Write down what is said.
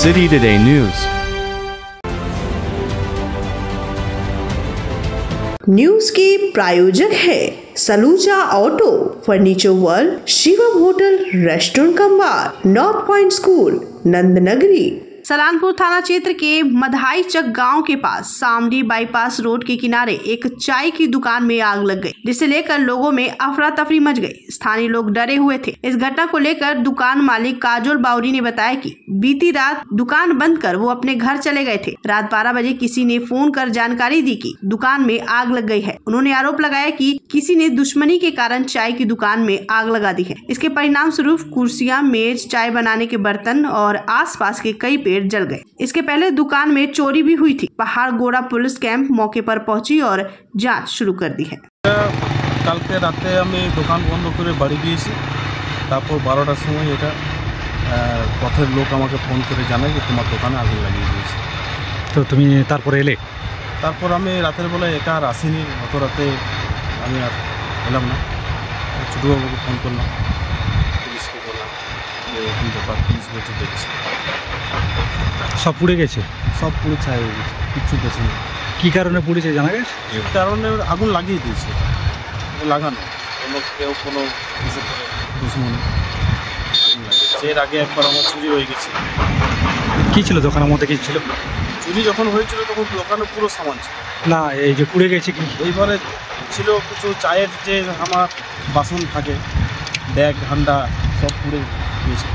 City Today News. News के प्रायोजक है Saluja auto, furniture world, Shivam hotel, restaurant cum bar, north point school, Nandanagari. Salanpur थाना क्षेत्र के मधाई चक गांव के पास सामडी बाईपास रोड के किनारे एक चाय की दुकान में आग लग गई, जिसे लेकर लोगों में अफरा तफरी मच गई। स्थानीय लोग डरे हुए थे। इस घटना को लेकर दुकान मालिक काजोल बावरी ने बताया कि बीती रात दुकान बंद कर वो अपने घर चले गए थे। रात 12 बजे किसी ने फोन कर जानकारी दी कि दुकान में आग लग गई है। उन्होंने आरोप लगाया कि किसी ने दुश्मनी के कारण चाय की दुकान में आग लगा दी है। इसके परिणाम स्वरूप कुर्सियां, मेज, चाय बनाने के बर्तन और आसपास के कई पेड़ जल गए। इसके पहले दुकान में चोरी भी हुई थी। पहाड़ गोड़ा पुलिस कैंप मौके पर पहुंची और जांच शुरू कर दी है। कल के राते আমি দোকান বন্ধ করে বাড়ি গিয়েছি। তারপর 12টার সময় এটা পথের লোক আমাকে ফোন করে জানায় যে তোমার দোকানে আগুন লাগিয়ে দিয়েছে। তো তুমি তারপরে এলে? তারপর আমি রাতের বেলা একা আর আসিনি, অত রাতে আমি আর এলাম না। ছোটবাবুকে ফোন করলাম, পুলিশকে বললাম যে এরকম ব্যাপার, পুলিশ বলছে দেখছি। সব পুড়ে গেছে? সব পুড়ে ছাই হয়ে গেছে, কিচ্ছু বেঁচে নেই। কী কারণে পুড়েছে জানা গেছে? কারণে আগুন লাগিয়ে দিয়েছে, লাগানো কেউ কোনো কিছু করে দুশ্মনী আগুন লাগিয়েছে। এর আগে একবার আমার চুরি হয়ে গেছে। কী ছিল দোকানের মধ্যে? কী ছিল? চুরি যখন হয়েছিল তখন দোকানে পুরো সামান ছিল না, এই যে পুড়ে গেছে কি? এইবারে ছিল কিছু চায়ের যে আমার বাসন থাকে, ব্যাগ, হান্ডা সব পুড়ে গিয়েছে।